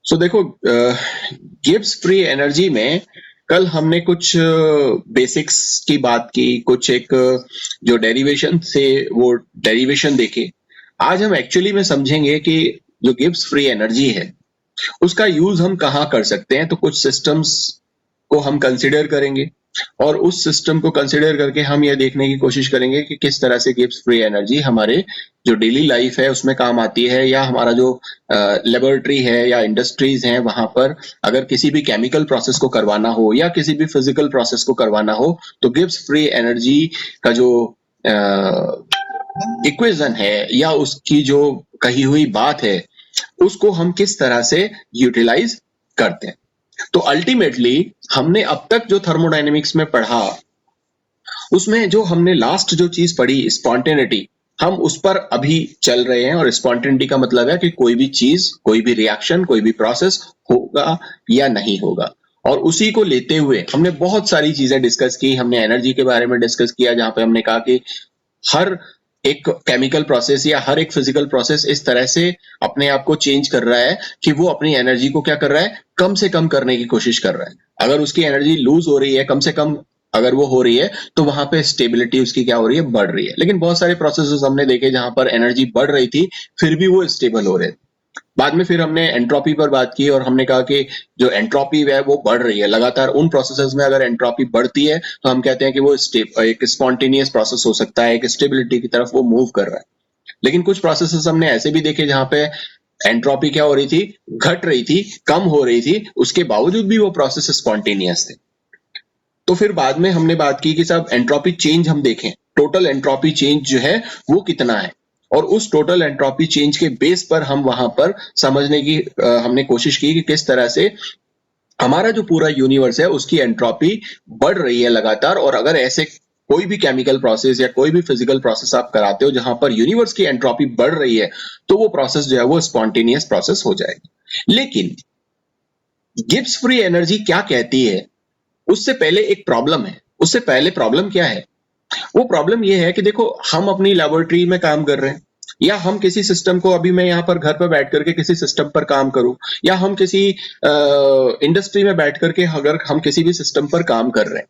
सो देखो, Gibbs free energy में कल हमने कुछ बेसिक्स की बात की, कुछ एक जो डेरिवेशन से वो डेरिवेशन देखे। आज हम एक्चुअली में समझेंगे कि जो गिब्स फ्री एनर्जी है उसका यूज हम कहाँ कर सकते हैं। तो कुछ सिस्टम्स को हम कंसिडर करेंगे और उस सिस्टम को कंसिडर करके हम यह देखने की कोशिश करेंगे कि किस तरह से गिब्स फ्री एनर्जी हमारे जो डेली लाइफ है उसमें काम आती है, या हमारा जो लेबोरेटरी है या इंडस्ट्रीज हैं वहां पर अगर किसी भी केमिकल प्रोसेस को करवाना हो या किसी भी फिजिकल प्रोसेस को करवाना हो तो गिब्स फ्री एनर्जी का जो इक्वेशन है या उसकी जो कही हुई बात है उसको हम किस तरह से यूटिलाइज करते हैं। तो अल्टीमेटली हमने अब तक जो थर्मोडायनेमिक्स में पढ़ा उसमें जो हमने लास्ट जो चीज पढ़ी स्पॉन्टेनिटी, हम उस पर अभी चल रहे हैं। और स्पॉन्टेनिटी का मतलब है कि कोई भी चीज, कोई भी रिएक्शन, कोई भी प्रोसेस होगा या नहीं होगा। और उसी को लेते हुए हमने बहुत सारी चीजें डिस्कस की। हमने एनर्जी के बारे में डिस्कस किया जहां पे हमने कहा कि हर एक केमिकल प्रोसेस या हर एक फिजिकल प्रोसेस इस तरह से अपने आप को चेंज कर रहा है कि वो अपनी एनर्जी को क्या कर रहा है, कम से कम करने की कोशिश कर रहा है। अगर उसकी एनर्जी लूज हो रही है, कम से कम अगर वो हो रही है, तो वहां पे स्टेबिलिटी उसकी क्या हो रही है, बढ़ रही है। लेकिन बहुत सारे प्रोसेसेस हमने देखे जहां पर एनर्जी बढ़ रही थी फिर भी वो स्टेबल हो रहे थे। बाद में फिर हमने एंट्रोपी पर बात की और हमने कहा कि जो एंट्रोपी है वो बढ़ रही है लगातार। उन प्रोसेसेस में अगर एंट्रोपी बढ़ती है तो हम कहते हैं कि वो एक स्पॉन्टेनियस प्रोसेस हो सकता है, एक स्टेबिलिटी की तरफ वो मूव कर रहा है। लेकिन कुछ प्रोसेसेस हमने ऐसे भी देखे जहां पे एंट्रोपी क्या हो रही थी, घट रही थी, कम हो रही थी, उसके बावजूद भी वो प्रोसेस स्पॉन्टेनियस थे। तो फिर बाद में हमने बात की कि साहब एंट्रोपी चेंज हम देखें, टोटल एंट्रोपी चेंज जो है वो कितना है, और उस टोटल एंट्रोपी चेंज के बेस पर हम वहां पर समझने की हमने कोशिश की कि किस तरह से हमारा जो पूरा यूनिवर्स है उसकी एंट्रोपी बढ़ रही है लगातार। और अगर ऐसे कोई भी केमिकल प्रोसेस या कोई भी फिजिकल प्रोसेस आप कराते हो जहां पर यूनिवर्स की एंट्रोपी बढ़ रही है तो वो प्रोसेस जो है वो स्पॉन्टेनियस प्रोसेस हो जाएगी। लेकिन गिब्स फ्री एनर्जी क्या कहती है, उससे पहले एक प्रॉब्लम है। उससे पहले प्रॉब्लम क्या है, वो प्रॉब्लम ये है कि देखो हम अपनी लेबोरेटरी में काम कर रहे हैं, या हम किसी सिस्टम को, अभी मैं यहाँ पर घर पर बैठ करके किसी सिस्टम पर काम करूं, या हम किसी इंडस्ट्री में बैठ करके अगर हम किसी भी सिस्टम पर काम कर रहे हैं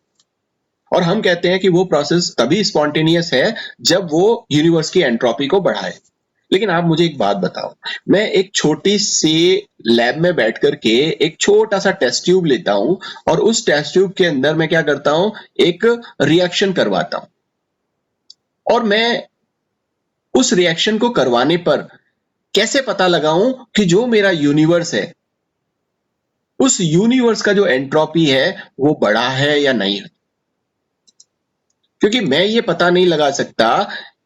और हम कहते हैं कि वो प्रोसेस तभी स्पॉन्टेनियस है जब वो यूनिवर्स की एंट्रोपी को बढ़ाए। लेकिन आप मुझे एक बात बताओ, मैं एक छोटी सी लैब में बैठ करके एक छोटा सा टेस्ट ट्यूब लेता हूं और उस टेस्ट ट्यूब के अंदर मैं क्या करता हूं, एक रिएक्शन करवाता हूं, और मैं उस रिएक्शन को करवाने पर कैसे पता लगाऊं कि जो मेरा यूनिवर्स है उस यूनिवर्स का जो एंट्रोपी है वो बढ़ा है या नहीं। क्योंकि मैं ये पता नहीं लगा सकता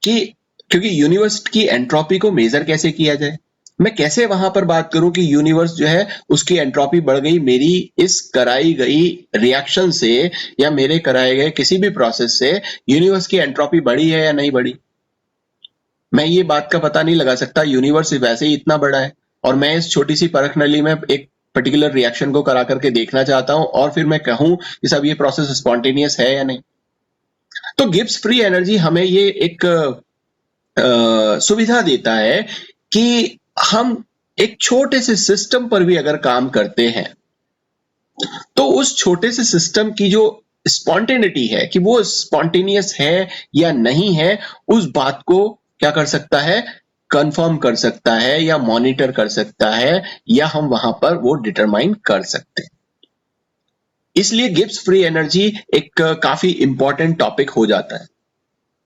कि, क्योंकि यूनिवर्स की एंट्रोपी को मेजर कैसे किया जाए, मैं कैसे वहां पर बात करूं कि यूनिवर्स जो है उसकी एंट्रोपी बढ़ गई मेरी इस कराई गई रिएक्शन से, या मेरे कराए गए किसी भी प्रोसेस से यूनिवर्स की एंट्रोपी बढ़ी है या नहीं बढ़ी। मैं ये बात का पता नहीं लगा सकता, यूनिवर्स वैसे ही इतना बड़ा है और मैं इस छोटी सी परख नली में एक पर्टिकुलर रिएक्शन को करा करके देखना चाहता हूं और फिर मैं कहूं कि सब ये प्रोसेस स्पॉन्टेनियस है या नहीं। तो गिब्स फ्री एनर्जी हमें ये एक सुविधा देता है कि हम एक छोटे से सिस्टम पर भी अगर काम करते हैं तो उस छोटे से सिस्टम की जो स्पॉन्टेनिटी है कि वो स्पॉन्टेनियस है या नहीं है, उस बात को क्या कर सकता है, कंफर्म कर सकता है या मॉनिटर कर सकता है, या हम वहां पर वो डिटरमाइन कर सकते हैं। इसलिए गिब्स फ्री एनर्जी एक काफी इंपॉर्टेंट टॉपिक हो जाता है।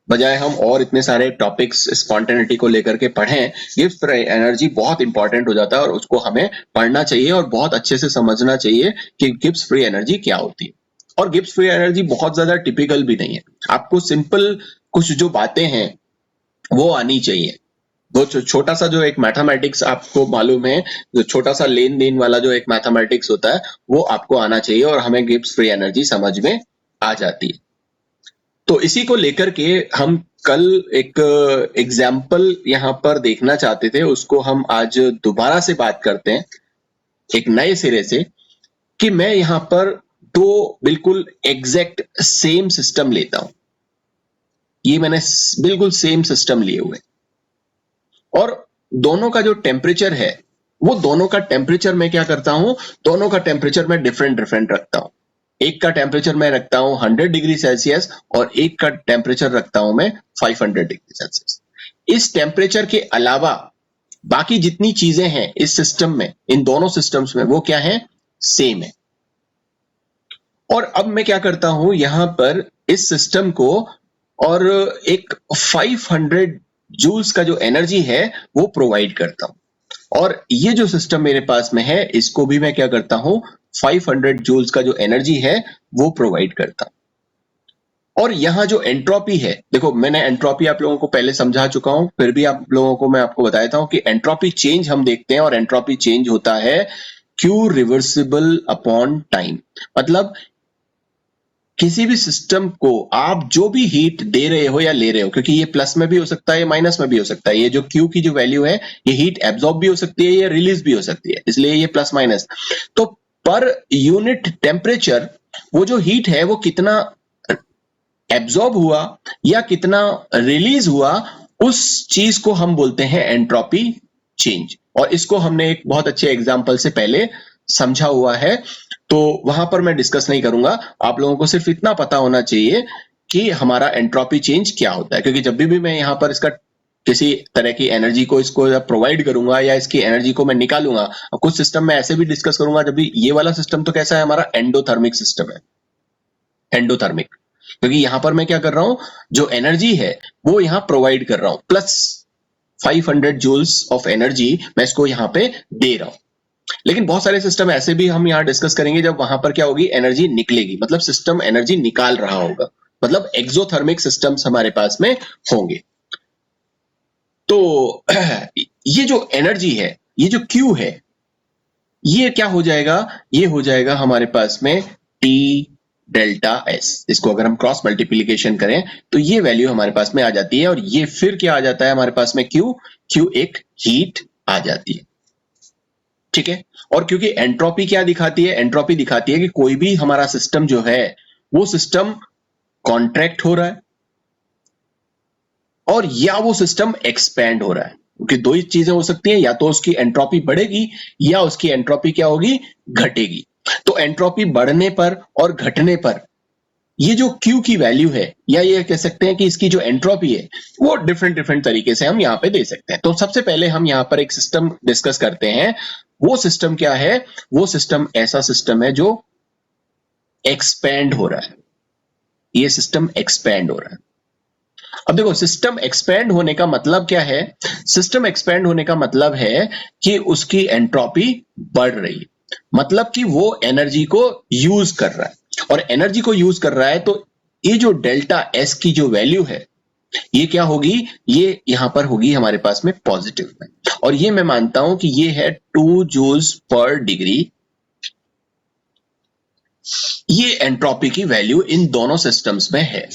बजाय हम और इतने सारे टॉपिक्स स्पॉन्टेनिटी को लेकर के पढ़ें, गिब्स फ्री एनर्जी बहुत इंपॉर्टेंट हो जाता है और उसको हमें पढ़ना चाहिए और बहुत अच्छे से समझना चाहिए कि गिब्स फ्री एनर्जी क्या होती है। और गिब्स फ्री एनर्जी बहुत ज्यादा टिपिकल भी नहीं है, आपको सिंपल कुछ जो बातें हैं वो आनी चाहिए। वो छोटा सा जो एक मैथमेटिक्स आपको मालूम है, जो छोटा सा लेन देन वाला जो एक मैथमेटिक्स होता है वो आपको आना चाहिए और हमें गिब्स फ्री एनर्जी समझ में आ जाती है। तो इसी को लेकर के हम कल एक एग्जाम्पल यहाँ पर देखना चाहते थे, उसको हम आज दोबारा से बात करते हैं एक नए सिरे से, कि मैं यहाँ पर दो बिल्कुल एग्जैक्ट सेम सिस्टम लेता हूं। ये मैंने बिल्कुल सेम सिस्टम लिए हुए और दोनों का जो टेम्परेचर है वो दोनों का टेम्परेचर मैं क्या करता हूं, दोनों का टेम्परेचर मैं डिफरेंट डिफरेंट रखता हूं। एक का टेम्परेचर मैं रखता हूं 100 डिग्री सेल्सियस और एक का टेम्परेचर रखता हूं मैं 500 डिग्री सेल्सियस। इस टेम्परेचर के अलावा बाकी जितनी चीजें हैं इस सिस्टम में, इन दोनों सिस्टम्स में, वो क्या है, सेम है। और अब मैं क्या करता हूं यहां पर इस सिस्टम को, और एक 500 जूल्स का जो एनर्जी है वो प्रोवाइड करता हूं। और ये जो सिस्टम मेरे पास में है इसको भी मैं क्या करता हूं, 500 जूल्स का जो एनर्जी है वो प्रोवाइड करता हूं। और यहां जो एंट्रोपी है, देखो मैंने एंट्रोपी आप लोगों को पहले समझा चुका हूं, फिर भी आप लोगों को मैं आपको बता देता हूं कि एंट्रोपी चेंज हम देखते हैं, और एंट्रोपी चेंज होता है Q रिवर्सिबल अपॉन टाइम। मतलब किसी भी सिस्टम को आप जो भी हीट दे रहे हो या ले रहे हो, क्योंकि ये प्लस में भी हो सकता है, माइनस में भी हो सकता है, ये जो Q की जो वैल्यू है ये हीट एब्जॉर्ब भी हो सकती है, ये रिलीज भी हो सकती है, इसलिए ये प्लस माइनस। तो पर यूनिट टेम्परेचर वो जो हीट है वो कितना एब्जॉर्ब हुआ या कितना रिलीज हुआ, उस चीज को हम बोलते हैं एंट्रोपी चेंज। और इसको हमने एक बहुत अच्छे एग्जांपल से पहले समझा हुआ है, तो वहां पर मैं डिस्कस नहीं करूंगा। आप लोगों को सिर्फ इतना पता होना चाहिए कि हमारा एंट्रोपी चेंज क्या होता है, क्योंकि जब भी मैं यहां पर इसका किसी तरह की एनर्जी को इसको प्रोवाइड करूंगा या इसकी एनर्जी को मैं निकालूंगा, और कुछ सिस्टम में ऐसे भी डिस्कस करूंगा। जब भी ये वाला सिस्टम तो कैसा है, हमारा एंडोथर्मिक सिस्टम है, एंडोथर्मिक, क्योंकि यहां पर मैं क्या कर रहा हूं, जो एनर्जी है वो यहां प्रोवाइड कर रहा हूं, प्लस 500 जूल्स ऑफ एनर्जी मैं इसको यहां पे दे रहा हूं। लेकिन बहुत सारे सिस्टम ऐसे भी हम यहां डिस्कस करेंगे जब वहां पर क्या होगी, एनर्जी निकलेगी, मतलब सिस्टम एनर्जी निकाल रहा होगा, मतलब एक्सोथर्मिक सिस्टम्स हमारे पास में होंगे। तो ये जो एनर्जी है, ये जो Q है, ये क्या हो जाएगा, ये हो जाएगा हमारे पास में T डेल्टा S। इसको अगर हम क्रॉस मल्टीप्लीकेशन करें तो ये वैल्यू हमारे पास में आ जाती है, और ये फिर क्या आ जाता है हमारे पास में, Q एक हीट आ जाती है, ठीक है। और क्योंकि एंट्रोपी क्या दिखाती है, एंट्रोपी दिखाती है कि कोई भी हमारा सिस्टम जो है वो सिस्टम कॉन्ट्रैक्ट हो रहा है और या वो सिस्टम एक्सपैंड हो रहा है, क्योंकि दो ही चीजें हो सकती हैं, या तो उसकी एंट्रोपी बढ़ेगी या उसकी एंट्रोपी क्या होगी, घटेगी। तो एंट्रोपी बढ़ने पर और घटने पर ये जो Q की वैल्यू है, या ये कह सकते हैं कि इसकी जो एंट्रोपी है वो डिफरेंट डिफरेंट तरीके से हम यहाँ पे दे सकते हैं। तो सबसे पहले हम यहाँ पर एक सिस्टम डिस्कस करते हैं। वो सिस्टम क्या है, वो सिस्टम ऐसा सिस्टम है जो एक्सपैंड हो रहा है, ये सिस्टम एक्सपैंड हो रहा है। अब देखो सिस्टम एक्सपैंड होने का मतलब क्या है, सिस्टम एक्सपैंड होने का मतलब है कि उसकी एंट्रोपी बढ़ रही है, मतलब कि वो एनर्जी को यूज कर रहा है, और एनर्जी को यूज कर रहा है तो ये जो डेल्टा S की जो वैल्यू है ये क्या होगी, ये यहां पर होगी हमारे पास में पॉजिटिव में, और ये मैं मानता हूं कि ये है 2 जूल्स पर डिग्री। ये एंट्रोपी की वैल्यू इन दोनों सिस्टम्स में है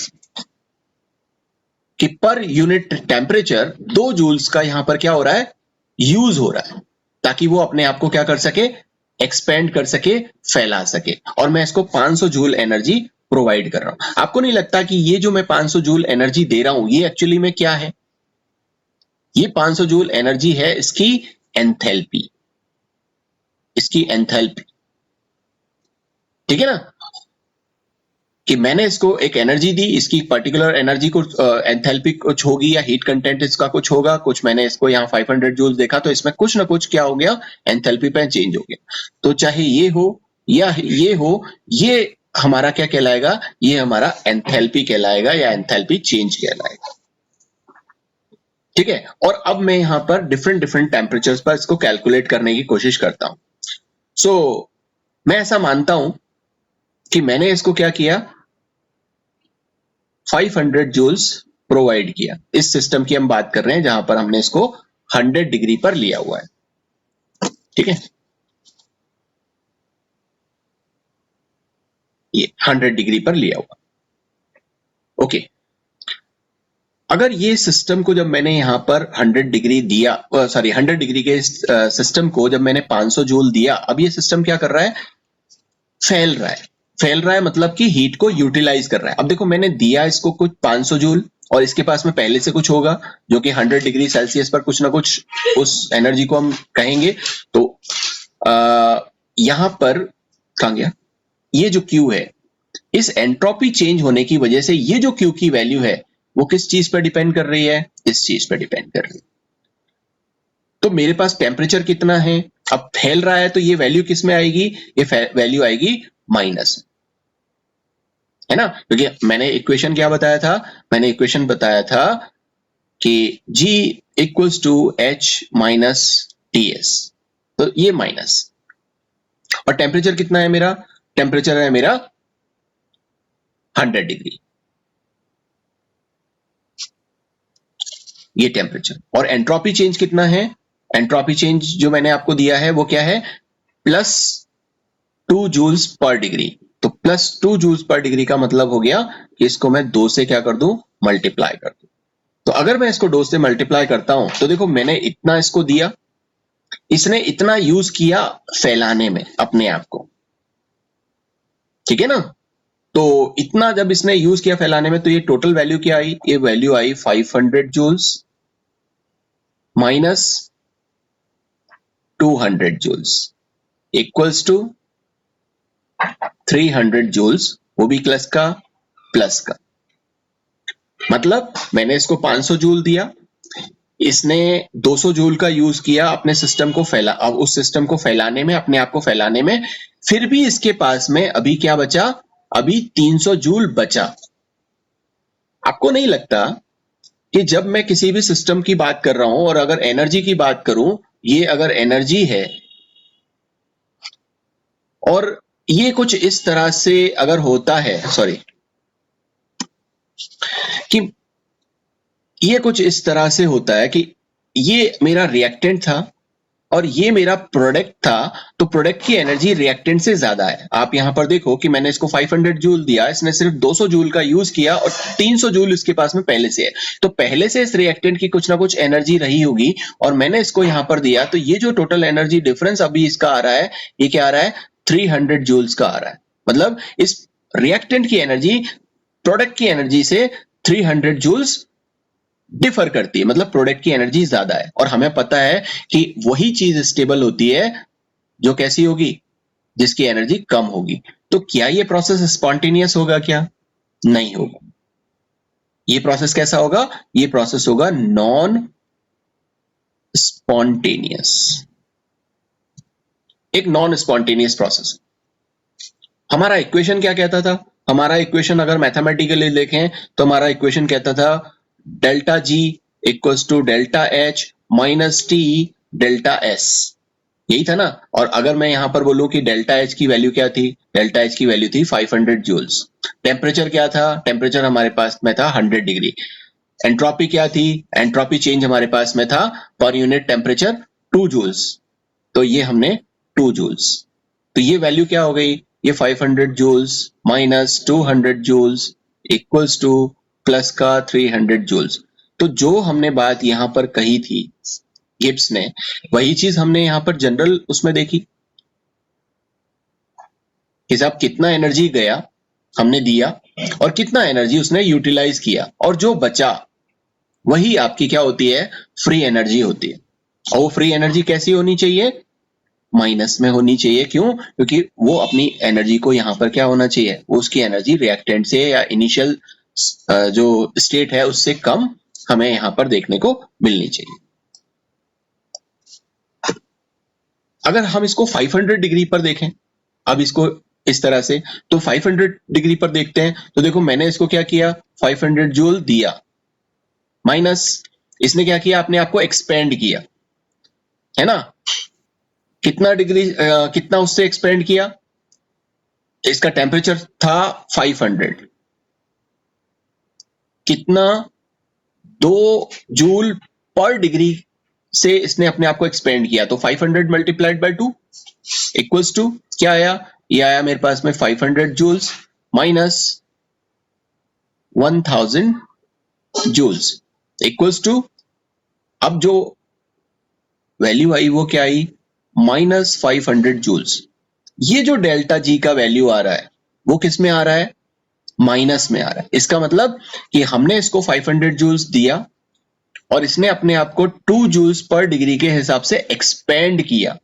कि पर यूनिट टेम्परेचर 2 जूल्स का यहां पर क्या हो रहा है, यूज हो रहा है, ताकि वो अपने आप को क्या कर सके, एक्सपेंड कर सके, फैला सके। और मैं इसको 500 जूल एनर्जी प्रोवाइड कर रहा हूं। आपको नहीं लगता कि ये जो मैं 500 जूल एनर्जी दे रहा हूं ये एक्चुअली में क्या है, ये 500 जूल एनर्जी है इसकी एंथैल्पी, इसकी एंथैल्पी, ठीक है ना, कि मैंने इसको एक एनर्जी दी, इसकी पर्टिकुलर एनर्जी को एंथैल्पी कुछ होगी या हीट कंटेंट इसका कुछ होगा, कुछ मैंने इसको यहाँ 500 जूल्स देखा तो इसमें कुछ ना कुछ क्या हो गया, एंथैल्पी पे चेंज हो गया। तो चाहे ये हो या ये हो, ये हमारा क्या कहलाएगा, ये हमारा एंथैल्पी कहलाएगा या एंथैल्पी चेंज कहलाएगा, ठीक है। और अब मैं यहाँ पर डिफरेंट डिफरेंट टेम्परेचर्स पर इसको कैलकुलेट करने की कोशिश करता हूं। सो मैं ऐसा मानता हूं कि मैंने इसको क्या किया, 500 जूल्स प्रोवाइड किया। इस सिस्टम की हम बात कर रहे हैं जहां पर हमने इसको 100 डिग्री पर लिया हुआ है, ठीक है, ये 100 डिग्री पर लिया हुआ, ओके। अगर ये सिस्टम को जब मैंने यहां पर 100 डिग्री दिया, सॉरी 100 डिग्री के सिस्टम को जब मैंने 500 जूल दिया, अब ये सिस्टम क्या कर रहा है, फैल रहा है। फैल रहा है मतलब कि हीट को यूटिलाइज कर रहा है। अब देखो मैंने दिया इसको कुछ 500 जूल और इसके पास में पहले से कुछ होगा जो कि 100 डिग्री सेल्सियस पर कुछ ना कुछ उस एनर्जी को हम कहेंगे। तो यहां पर कहां गया, ये जो Q है, इस एंट्रोपी चेंज होने की वजह से ये जो Q की वैल्यू है वो किस चीज पर डिपेंड कर रही है, इस चीज पर डिपेंड कर रही है। तो मेरे पास टेम्परेचर कितना है, अब फैल रहा है, तो ये वैल्यू किस में आएगी, ये वैल्यू आएगी माइनस, है ना, क्योंकि मैंने इक्वेशन क्या बताया था, मैंने इक्वेशन बताया था कि G equals to H minus TS, तो ये माइनस, और टेम्परेचर कितना है मेरा, टेम्परेचर है मेरा 100 डिग्री, ये टेम्परेचर। और एंट्रोपी चेंज कितना है, एंट्रोपी चेंज जो मैंने आपको दिया है वो क्या है, +2 जूल्स पर डिग्री। तो +2 जूल्स पर डिग्री का मतलब हो गया कि इसको मैं 2 से क्या कर दूं, मल्टीप्लाई कर दूं। तो अगर मैं इसको 2 से मल्टीप्लाई करता हूं तो देखो मैंने इतना इसको दिया, इसने इतना यूज किया फैलाने में अपने आप को, ठीक है ना। तो इतना जब इसने यूज किया फैलाने में, तो ये टोटल वैल्यू क्या आई, ये वैल्यू आई 500 joules minus 200 joules equals to 300 joules, वो भी प्लस का। मतलब मैंने इसको 500 जूल दिया, इसने 200 जूल का यूज किया अपने सिस्टम को फैला, अब उस सिस्टम को फैलाने में, अपने आप को फैलाने में, फिर भी इसके पास में अभी क्या बचा, अभी 300 जूल बचा। आपको नहीं लगता कि जब मैं किसी भी सिस्टम की बात कर रहा हूं और अगर एनर्जी की बात करूं, ये अगर एनर्जी है और ये कुछ इस तरह से अगर होता है, सॉरी, कि ये कुछ इस तरह से होता है कि ये मेरा रिएक्टेंट था और ये मेरा प्रोडक्ट था, तो प्रोडक्ट की एनर्जी रिएक्टेंट से ज्यादा है। आप यहां पर देखो कि मैंने इसको 500 जूल दिया, इसने सिर्फ 200 जूल का यूज किया और 300 जूल इसके पास में पहले से है, तो पहले से इस रिएक्टेंट की कुछ ना कुछ एनर्जी रही होगी और मैंने इसको यहां पर दिया, तो ये जो टोटल एनर्जी डिफरेंस अभी इसका आ रहा है, ये क्या आ रहा है, 300 जूल्स का आ रहा है। मतलब इस रिएक्टेंट की एनर्जी प्रोडक्ट की एनर्जी से 300 जूल्स डिफर करती है, मतलब प्रोडक्ट की एनर्जी ज्यादा है। और हमें पता है कि वही चीज स्टेबल होती है जो कैसी होगी, जिसकी एनर्जी कम होगी। तो क्या ये प्रोसेस स्पॉन्टेनियस होगा, क्या नहीं होगा, ये प्रोसेस कैसा होगा, ये प्रोसेस होगा नॉन स्पॉन्टेनियस, एक नॉन स्पॉन्टेनियस प्रोसेस। हमारा इक्वेशन क्या कहता था, हमारा इक्वेशन अगर मैथमेटिकली देखें तो हमारा इक्वेशन कहता था delta G equals to delta H minus T delta S, यही था ना। और अगर मैं यहां पर बोलूं कि डेल्टा H की वैल्यू क्या थी, डेल्टा H की वैल्यू थी 500 जूल्स, टेम्परेचर क्या था, टेम्परेचर हमारे पास में था 100 डिग्री, एंट्रोपी क्या थी, एंट्रोपी चेंज हमारे पास में था पर यूनिट टेम्परेचर 2 जूल्स, तो ये हमने 2 जूल्स, तो ये वैल्यू क्या हो गई, ये 500 joules minus 200 joules equals to plus का 300 जूल्स। तो जो हमने बात यहां पर कही थी गिब्स ने, वही चीज हमने यहां पर जनरल उसमें देखी कि साहब कितना एनर्जी गया हमने दिया और कितना एनर्जी उसने यूटिलाइज किया, और जो बचा वही आपकी क्या होती है, फ्री एनर्जी होती है। और वो फ्री एनर्जी कैसी होनी चाहिए, माइनस में होनी चाहिए। क्यों, क्योंकि वो अपनी एनर्जी को यहां पर क्या होना चाहिए, वो उसकी एनर्जी रिएक्टेंट से या इनिशियल जो स्टेट है उससे कम हमें यहां पर देखने को मिलनी चाहिए। अगर हम इसको 500 डिग्री पर देखें, अब इसको इस तरह से, तो 500 डिग्री पर देखते हैं, तो देखो मैंने इसको क्या किया, 500 जूल दिया, माइनस इसने क्या किया, अपने आप को एक्सपेंड किया, है ना, कितना डिग्री कितना उससे एक्सपेंड किया, इसका टेम्परेचर था 500, कितना 2 जूल पर डिग्री से इसने अपने आप को एक्सपेंड किया, तो 500 मल्टीप्लाइड बाय 2 इक्वल्स टू क्या आया, ये आया मेरे पास में 500 joules minus 1000 joules equals to, अब जो वैल्यू आई वो क्या आई, माइनस 500 जूल्स। ये जो डेल्टा जी का वैल्यू आ रहा है वो किस में आ रहा है, माइनस में आ रहा है। इसका मतलब कि हमने इसको 500 जूल्स दिया और इसने अपने आप को 2 जूल्स पर डिग्री के हिसाब से एक्सपेंड किया,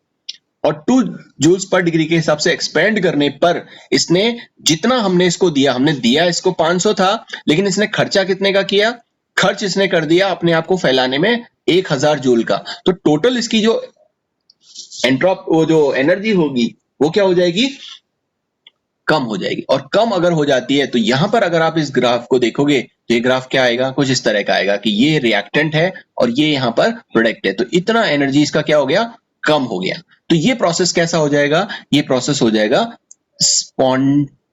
और 2 जूल्स पर डिग्री के हिसाब से एक्सपेंड करने पर इसने जितना हमने इसको दिया, हमने दिया इसको 500 था, लेकिन इसने खर्चा कितने का किया? खर्च इसने कर दिया अपने आप को फैलाने में 1000 जूल का। तो टोटल इसकी जो वो जो एनर्जी होगी वो क्या हो जाएगी? कम हो जाएगी। और कम अगर हो जाती है तो यहां पर अगर आप इस ग्राफ को देखोगे तो ये ग्राफ क्या आएगा? कुछ इस तरह का आएगा कि ये रिएक्टेंट है और ये यहां पर प्रोडक्ट है, तो इतना एनर्जी इसका क्या हो गया? कम हो गया। तो ये प्रोसेस कैसा हो जाएगा? ये प्रोसेस हो जाएगा स्पॉन्टेनियस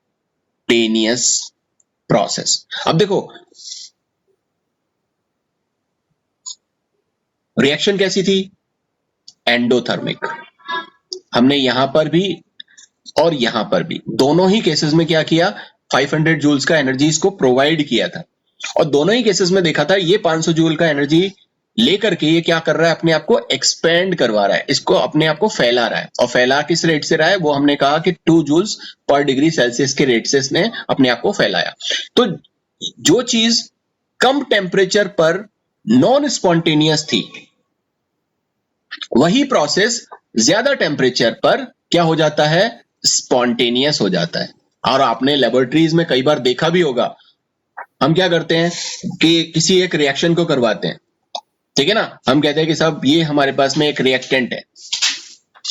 प्रोसेस। अब देखो रिएक्शन कैसी थी? एंडोथर्मिक। हमने यहां पर भी और यहां पर भी दोनों ही केसेस में क्या किया? 500 जूल्स का एनर्जी इसको प्रोवाइड किया था, और दोनों ही केसेस में देखा था ये 500 जूल का एनर्जी लेकर के ये क्या कर रहा है? अपने आप को एक्सपेंड करवा रहा है, इसको अपने आप को फैला रहा है। और फैला किस रेट से रहा है? वो हमने कहा कि 2 जूल्स पर डिग्री सेल्सियस के रेट से इसने अपने आप को फैलाया। तो जो चीज कम टेम्परेचर पर नॉन स्पॉन्टेनियस थी, वही प्रोसेस ज्यादा टेम्परेचर पर क्या हो जाता है? स्पॉन्टेनियस हो जाता है। और आपने लेबोरेटरीज में कई बार देखा भी होगा, हम क्या करते हैं कि किसी एक रिएक्शन को करवाते हैं, ठीक है ना? हम कहते हैं कि साहब ये हमारे पास में एक रिएक्टेंट है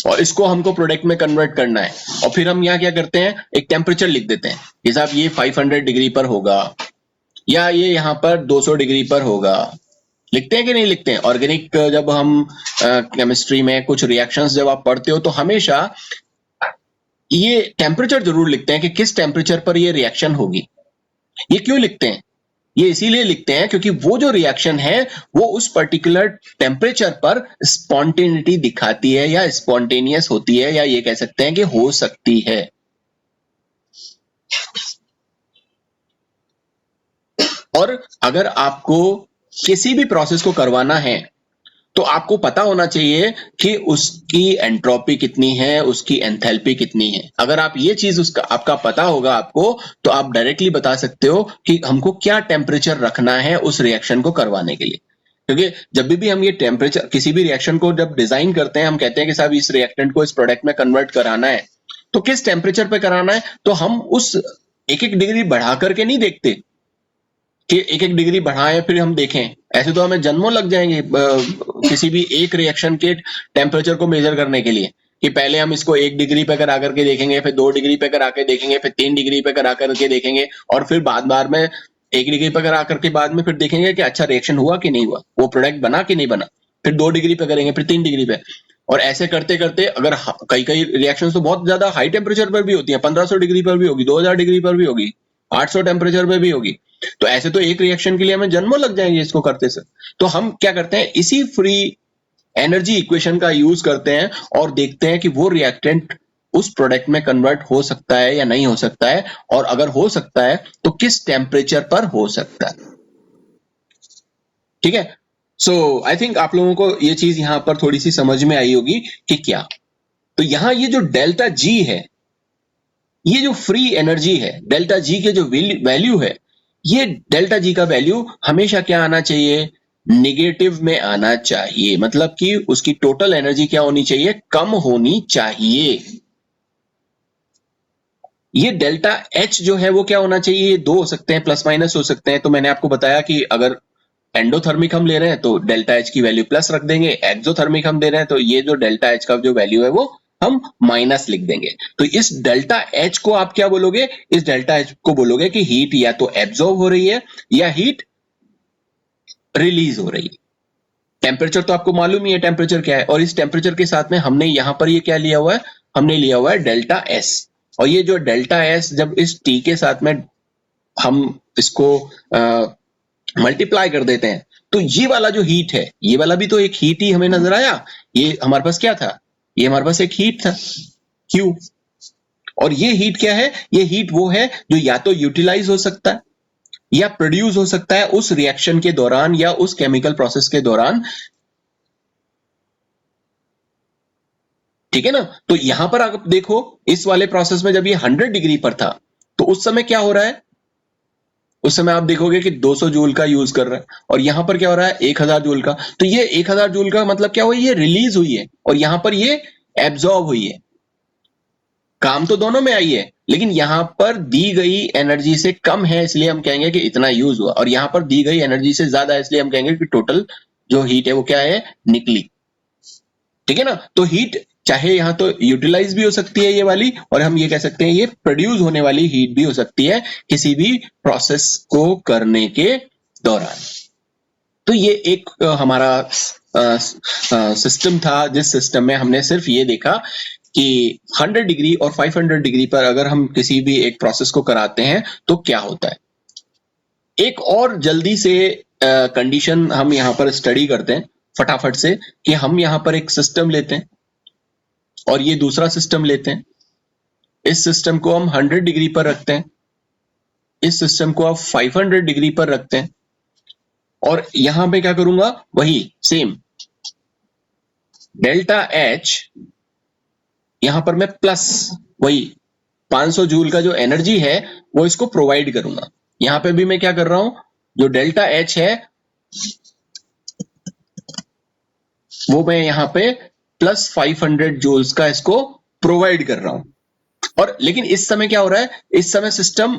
और इसको हमको प्रोडक्ट में कन्वर्ट करना है, और फिर हम यहाँ क्या करते हैं? एक टेम्परेचर लिख देते हैं कि साहब ये 500 डिग्री पर होगा या ये यहाँ पर 200 डिग्री पर होगा। लिखते हैं कि नहीं लिखते हैं? ऑर्गेनिक जब हम केमिस्ट्री में कुछ रिएक्शंस जब आप पढ़ते हो तो हमेशा ये टेम्परेचर जरूर लिखते हैं कि किस टेम्परेचर पर ये रिएक्शन होगी। ये क्यों लिखते हैं? ये इसीलिए लिखते हैं क्योंकि वो जो रिएक्शन है वो उस पर्टिकुलर टेम्परेचर पर स्पॉन्टेनिटी दिखाती है या स्पॉन्टेनियस होती है, या ये कह सकते हैं कि हो सकती है। और अगर आपको किसी भी प्रोसेस को करवाना है तो आपको पता होना चाहिए कि उसकी एंट्रोपी कितनी है, उसकी एंथैल्पी कितनी है। अगर आप ये चीज उसका आपका पता होगा आपको, तो आप डायरेक्टली बता सकते हो कि हमको क्या टेम्परेचर रखना है उस रिएक्शन को करवाने के लिए। क्योंकि जब भी हम ये टेम्परेचर किसी भी रिएक्शन को जब डिजाइन करते हैं, हम कहते हैं कि साहब इस रिएक्टेंट को इस प्रोडक्ट में कन्वर्ट कराना है, तो किस टेम्परेचर पे कराना है? तो हम उस एक एक डिग्री बढ़ा करके नहीं देखते कि एक एक डिग्री बढ़ाएं फिर हम देखें। ऐसे तो हमें जन्मों लग जाएंगे किसी भी एक रिएक्शन के टेम्परेचर को मेजर करने के लिए, कि पहले हम इसको 1 डिग्री पे करा करके देखेंगे, फिर 2 डिग्री पे करा के देखेंगे, फिर 3 डिग्री पे करा करके देखेंगे, और फिर बाद में 1 डिग्री पे करा करके बाद में फिर देखेंगे कि अच्छा रिएक्शन हुआ कि नहीं हुआ, वो प्रोडक्ट बना कि नहीं बना। फिर 2 डिग्री पे करेंगे, फिर 3 डिग्री पे, और ऐसे करते करते अगर कई कई रिएक्शन तो बहुत ज्यादा हाई टेम्परेचर पर भी होती है, 1500 डिग्री पर भी होगी, 2000 डिग्री पर भी होगी, 800 टेम्परेचर पे भी होगी। तो ऐसे तो एक रिएक्शन के लिए हमें जन्मों लग जाएंगे इसको करते से। तो हम क्या करते हैं? इसी फ्री एनर्जी इक्वेशन का यूज करते हैं और देखते हैं कि वो रिएक्टेंट उस प्रोडक्ट में कन्वर्ट हो सकता है या नहीं हो सकता है, और अगर हो सकता है तो किस टेम्परेचर पर हो सकता है। ठीक है? सो आई थिंक आप लोगों को ये चीज यहां पर थोड़ी सी समझ में आई होगी कि क्या। तो यहां ये जो डेल्टा जी है, ये जो फ्री एनर्जी है, डेल्टा जी के जो वैल्यू है, ये डेल्टा जी का वैल्यू हमेशा क्या आना चाहिए? निगेटिव में आना चाहिए। मतलब कि उसकी टोटल एनर्जी क्या होनी चाहिए? कम होनी चाहिए। ये डेल्टा एच जो है वो क्या होना चाहिए? ये दो हो सकते हैं, प्लस माइनस हो सकते हैं। तो मैंने आपको बताया कि अगर एंडोथर्मिक हम ले रहे हैं तो डेल्टा एच की वैल्यू प्लस रख देंगे, एक्सोथर्मिक हम दे रहे हैं तो ये जो डेल्टा एच का जो वैल्यू है वो हम माइनस लिख देंगे। तो इस डेल्टा एच को आप क्या बोलोगे? इस डेल्टा एच को बोलोगे कि हीट या तो एब्जॉर्ब हो रही है या हीट रिलीज हो रही है। टेम्परेचर तो आपको मालूम ही है टेम्परेचर क्या है, और इस टेम्परेचर के साथ में हमने यहां पर ये क्या लिया हुआ है? हमने लिया हुआ है डेल्टा एस। और ये जो डेल्टा एस जब इस टी के साथ में हम इसको मल्टीप्लाई कर देते हैं, तो ये वाला जो हीट है, ये वाला भी तो एक हीट ही हमें नजर आया। ये हमारे पास क्या था? ये हमारे पास एक हीट था क्यू। और ये हीट क्या है? ये हीट वो है जो या तो यूटिलाइज हो सकता है या प्रोड्यूस हो सकता है उस रिएक्शन के दौरान या उस केमिकल प्रोसेस के दौरान। ठीक है ना? तो यहां पर आप देखो, इस वाले प्रोसेस में जब ये 100 डिग्री पर था तो उस समय क्या हो रहा है? उस समय आप देखोगे कि 200 जूल का यूज कर रहा है, और यहां पर क्या हो रहा है 1000 जूल का। तो ये 1000 जूल का मतलब क्या हुआ, ये रिलीज हुई है और यहां पर ये एब्जॉर्ब हुई है। काम तो दोनों में आई है, लेकिन यहां पर दी गई एनर्जी से कम है इसलिए हम कहेंगे कि इतना यूज हुआ, और यहां पर दी गई एनर्जी से ज्यादा है इसलिए हम कहेंगे कि टोटल जो हीट है वो क्या है, निकली। ठीक है ना। तो हीट चाहे यहां तो यूटिलाइज भी हो सकती है ये वाली, और हम ये कह सकते हैं ये प्रोड्यूस होने वाली हीट भी हो सकती है किसी भी प्रोसेस को करने के दौरान। तो ये एक हमारा सिस्टम था, जिस सिस्टम में हमने सिर्फ ये देखा कि 100 डिग्री और 500 डिग्री पर अगर हम किसी भी एक प्रोसेस को कराते हैं तो क्या होता है। एक और जल्दी से कंडीशन हम यहां पर स्टडी करते हैं फटाफट से, कि हम यहां पर एक सिस्टम लेते हैं और ये दूसरा सिस्टम लेते हैं। इस सिस्टम को हम 100 डिग्री पर रखते हैं, इस सिस्टम को आप 500 डिग्री पर रखते हैं, और यहां पे क्या करूंगा, वही सेम डेल्टा एच, यहां पर मैं प्लस वही 500 जूल का जो एनर्जी है वो इसको प्रोवाइड करूंगा। यहां पे भी मैं क्या कर रहा हूं, जो डेल्टा एच है वो मैं यहां पे प्लस 500 जूल्स का इसको प्रोवाइड कर रहा हूं। और लेकिन इस समय क्या हो रहा है, इस समय सिस्टम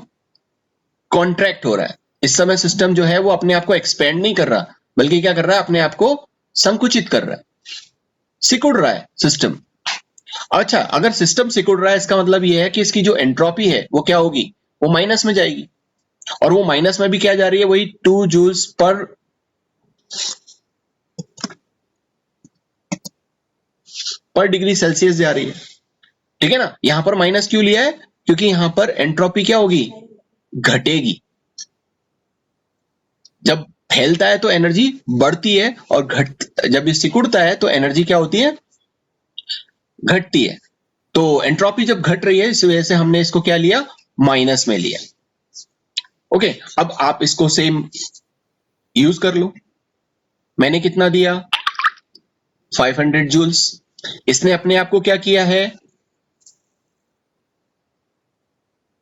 कॉन्ट्रैक्ट हो रहा है। इस समय सिस्टम जो है वो अपने आप को एक्सपेंड नहीं कर रहा, बल्कि क्या कर रहा है, अपने आप को संकुचित कर रहा है, सिकुड़ रहा है सिस्टम। अच्छा, अगर सिस्टम सिकुड़ रहा है इसका मतलब यह है कि इसकी जो एंट्रोपी है वो क्या होगी, वो माइनस में जाएगी, और वो माइनस में भी क्या जा रही है, वही 2 जूल्स पर डिग्री सेल्सियस जा रही है। ठीक है ना। यहां पर माइनस क्यों लिया है, क्योंकि यहां पर एंट्रोपी क्या होगी, घटेगी। जब फैलता है तो एनर्जी बढ़ती है, और जब ये सिकुड़ता है तो एनर्जी क्या होती है, घटती है। तो एंट्रोपी जब घट रही है इस वजह से हमने इसको क्या लिया, माइनस में लिया। ओके, अब आप इसको सेम यूज कर लो। मैंने कितना दिया, 500 जूल्स। इसने अपने आप को क्या किया है,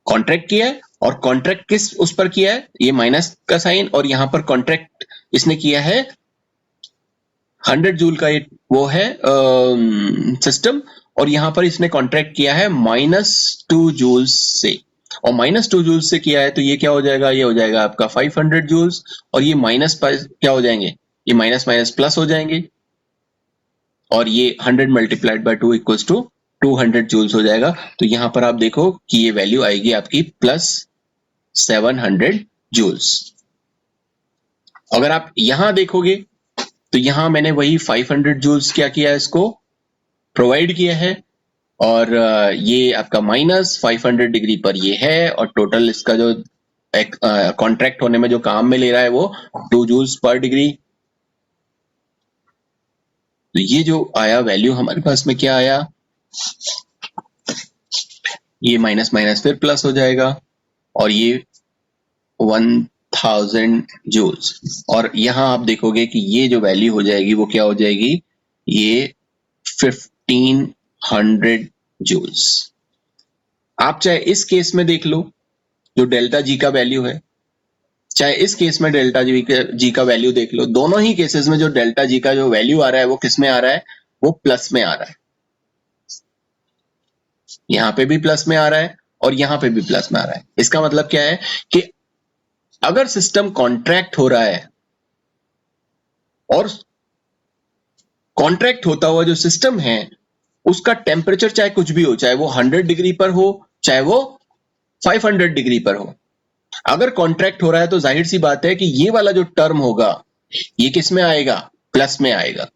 कॉन्ट्रैक्ट किया है, और कॉन्ट्रैक्ट किस उस पर किया है, ये माइनस का साइन, और यहां पर कॉन्ट्रैक्ट इसने किया है 100 जूल का, ये वो है सिस्टम, और यहां पर इसने कॉन्ट्रैक्ट किया है -2 जूल्स से, और -2 जूल्स से किया है तो ये क्या हो जाएगा, ये हो जाएगा आपका 500 जूल्स, और ये माइनस क्या हो जाएंगे, ये माइनस माइनस प्लस हो जाएंगे, और ये 100 multiplied by 2 equals to 200 joules हो जाएगा। तो यहां पर आप देखो कि ये वैल्यू आएगी आपकी +700 जूल्स। अगर आप यहां देखोगे तो यहां मैंने वही 500 जूल्स क्या किया है, इसको प्रोवाइड किया है, और ये आपका -500 डिग्री पर ये है, और टोटल इसका जो कॉन्ट्रैक्ट होने में जो काम में ले रहा है वो 2 जूल्स पर डिग्री। तो ये जो आया वैल्यू हमारे पास में क्या आया, ये माइनस माइनस फिर प्लस हो जाएगा, और ये 1000 जूल्स, और यहां आप देखोगे कि ये जो वैल्यू हो जाएगी वो क्या हो जाएगी, ये 1500 जूल्स। आप चाहे इस केस में देख लो जो डेल्टा जी का वैल्यू है, चाहे इस केस में डेल्टा जी का वैल्यू देख लो, दोनों ही केसेस में जो डेल्टा जी का जो वैल्यू आ रहा है वो किस में आ रहा है, वो प्लस में आ रहा है। यहां पे भी प्लस में आ रहा है और यहां पे भी प्लस में आ रहा है। इसका मतलब क्या है कि अगर सिस्टम कॉन्ट्रैक्ट हो रहा है, और कॉन्ट्रैक्ट होता हुआ जो सिस्टम है उसका टेम्परेचर चाहे कुछ भी हो, चाहे वो 100 डिग्री पर हो, चाहे वो 500 डिग्री पर हो, अगर कॉन्ट्रैक्ट हो रहा है तो जाहिर सी बात है कि ये वाला जो टर्म होगा ये किस में आएगा, प्लस में आएगा।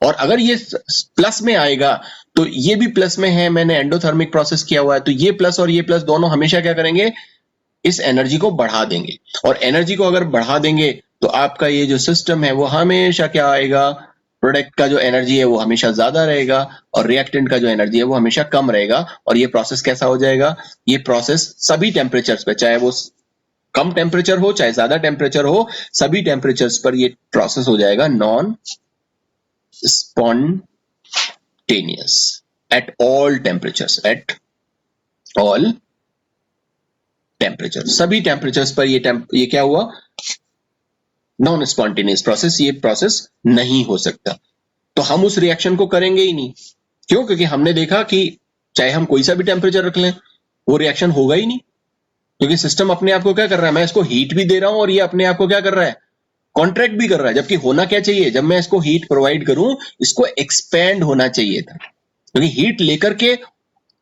और अगर ये प्लस में आएगा तो ये भी प्लस में है, मैंने एंडोथर्मिक प्रोसेस किया हुआ है, तो ये प्लस और ये प्लस दोनों हमेशा क्या करेंगे, इस एनर्जी को बढ़ा देंगे, और एनर्जी को अगर बढ़ा देंगे तो आपका ये जो सिस्टम है वो हमेशा क्या आएगा, प्रोडक्ट का जो एनर्जी है वो हमेशा ज्यादा रहेगा, और रिएक्टेंट का जो एनर्जी है वो हमेशा कम रहेगा, और ये प्रोसेस कैसा हो जाएगा, ये प्रोसेस सभी टेम्परेचर्स पे, चाहे वो कम टेम्परेचर हो चाहे ज्यादा टेम्परेचर हो, सभी टेम्परेचर्स पर ये प्रोसेस हो जाएगा non spontaneous at all temperatures, at all temperature, सभी टेम्परेचर्स पर ये क्या हुआ, नॉन स्पॉन्टेनियस प्रोसेस, ये प्रोसेस नहीं हो सकता। तो हम उस रिएक्शन को करेंगे ही नहीं। क्यों? क्योंकि हमने देखा कि चाहे हम कोई सा भी टेम्परेचर रख लें वो रिएक्शन होगा ही नहीं, क्योंकि सिस्टम अपने आप को क्या कर रहा है, मैं इसको हीट भी दे रहा हूं और ये अपने आप को क्या कर रहा है, कॉन्ट्रैक्ट भी कर रहा है। जबकि होना क्या चाहिए, जब मैं इसको हीट प्रोवाइड करूं इसको एक्सपैंड होना चाहिए था, क्योंकि हीट लेकर के